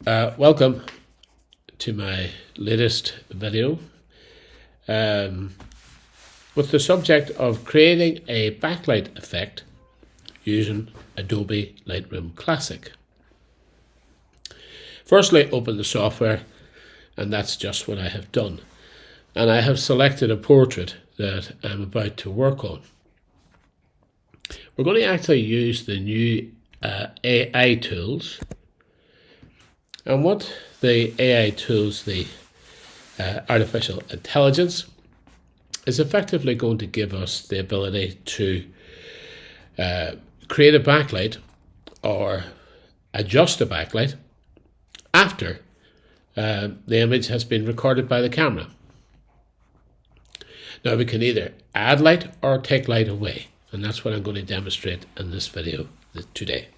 Welcome to my latest video with the subject of creating a backlight effect using Adobe Lightroom Classic. Firstly, open the software, and that's just what I have done. And I have selected a portrait that I'm about to work on. We're going to actually use the new AI tools. And what the AI tools, the artificial intelligence, is effectively going to give us the ability to create a backlight or adjust a backlight after the image has been recorded by the camera. Now we can either add light or take light away, and that's what I'm going to demonstrate in this video today.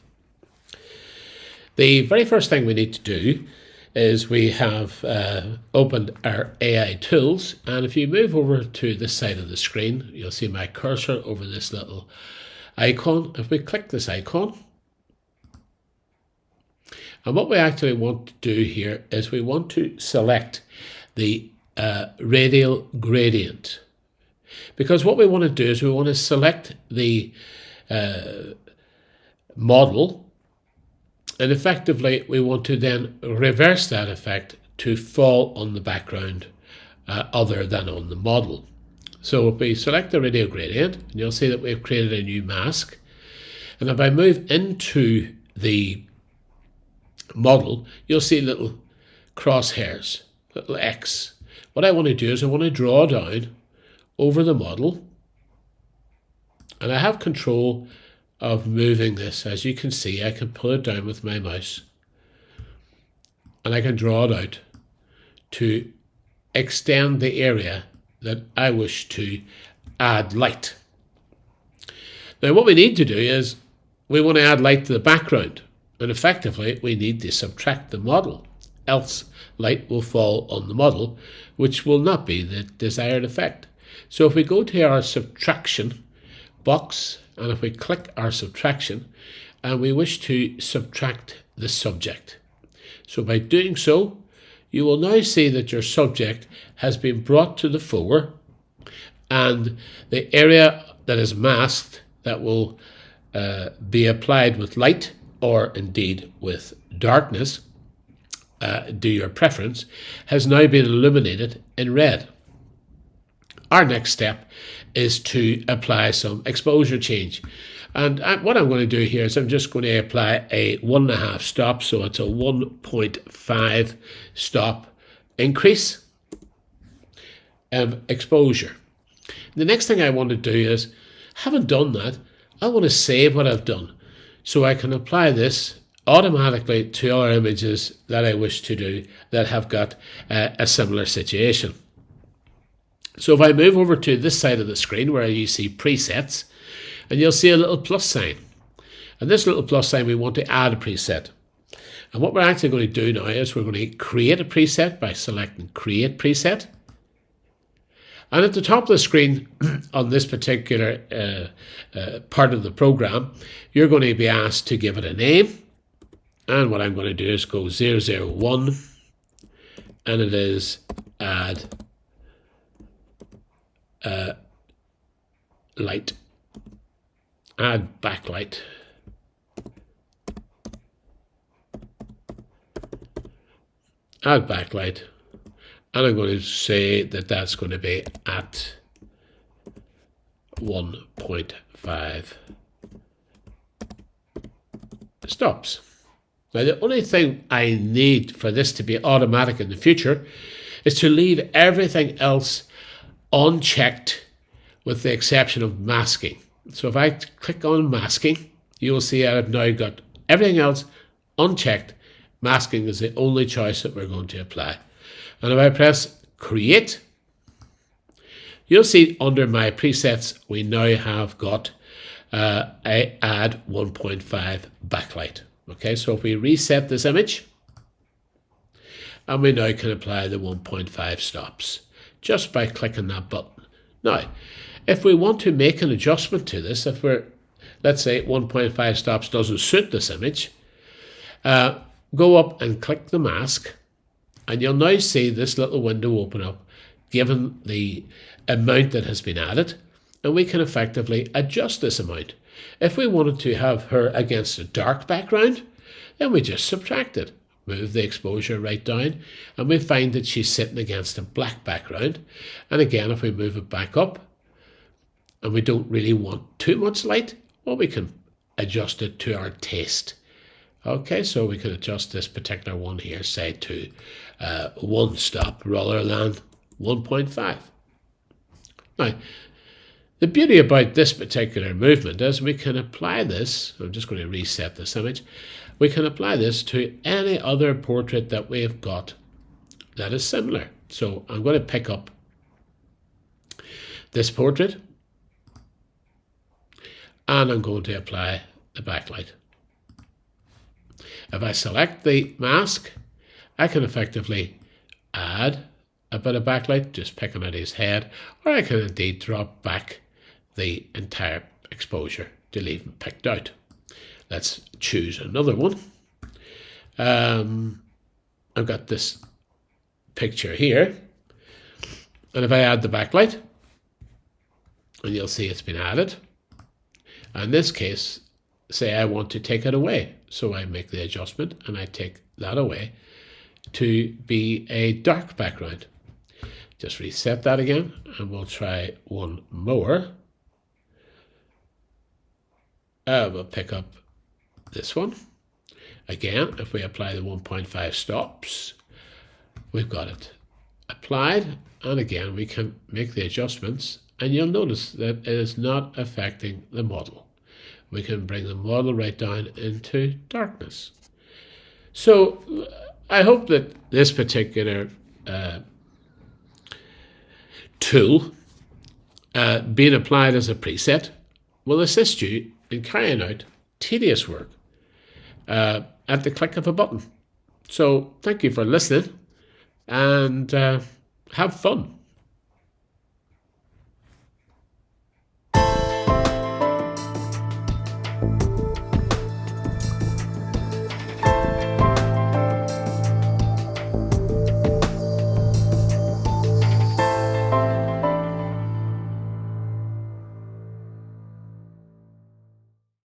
The very first thing we need to do is we have opened our AI tools, and if you move over to this side of the screen, you'll see my cursor over this little icon. If we click this icon, and what we actually want to do here is we want to select the radial gradient, because what we want to do is we want to select the model, and effectively we want to then reverse that effect to fall on the background other than on the model. So if we select the radial gradient, and you'll see that we've created a new mask, and if I move into the model, you'll see little crosshairs, little X. What I want to do is I want to draw down over the model, and I have control of moving this. As you can see, I can pull it down with my mouse, and I can draw it out to extend the area that I wish to add light. Now what we need to do is we want to add light to the background, and effectively we need to subtract the model, else light will fall on the model, which will not be the desired effect. So if we go to our subtraction box, and if we click our subtraction, and we wish to subtract the subject. So by doing so, you will now see that your subject has been brought to the fore, and the area that is masked, that will be applied with light or indeed with darkness, do your preference, has now been illuminated in red. Our next step is to apply some exposure change. And what I'm going to do here is I'm just going to apply a 1.5 stop, so it's a 1.5 stop increase of exposure. The next thing I want to do is, having done that, I want to save what I've done, so I can apply this automatically to other images that I wish to do that have got a similar situation. So if I move over to this side of the screen where you see presets, and you'll see a little plus sign. And this little plus sign, we want to add a preset. And what we're actually going to do now is we're going to create a preset by selecting Create Preset. And at the top of the screen on this particular part of the program, you're going to be asked to give it a name. And what I'm going to do is go 001, and it is add light, add backlight. Add backlight, and I'm going to say that that's going to be at 1.5 stops. Now the only thing I need for this to be automatic in the future is to leave everything else unchecked with the exception of masking. So if I click on masking, you will see I've now got everything else unchecked. Masking is the only choice that we're going to apply. And if I press Create, you'll see under my presets we now have got a add 1.5 backlight. Okay, so if we reset this image, and we now can apply the 1.5 stops just by clicking that button. Now, if we want to make an adjustment to this, if we're, let's say 1.5 stops doesn't suit this image, go up and click the mask, and you'll now see this little window open up given the amount that has been added, and we can effectively adjust this amount. If we wanted to have her against a dark background, then we just subtract it, move the exposure right down, and we find that she's sitting against a black background. And again, if we move it back up and we don't really want too much light, well, we can adjust it to our taste. Okay, so we can adjust this particular one here, say to 1 stop rather than 1.5. Now, the beauty about this particular movement is we can apply this, I'm just going to reset this image, we can apply this to any other portrait that we've got that is similar. So I'm going to pick up this portrait and I'm going to apply the backlight. If I select the mask, I can effectively add a bit of backlight, just picking at his head, or I can indeed drop back the entire exposure to leave him picked out. Let's choose another one. I've got this picture here, and if I add the backlight, and you'll see it's been added. In this case, say I want to take it away, so I make the adjustment and I take that away to be a dark background. Just reset that again, and we'll try one more. We'll pick up this one. Again, if we apply the 1.5 stops, we've got it applied, and again we can make the adjustments, and you'll notice that it is not affecting the model. We can bring the model right down into darkness. So I hope that this particular tool being applied as a preset will assist you in carrying out tedious work at the click of a button. So thank you for listening, and have fun.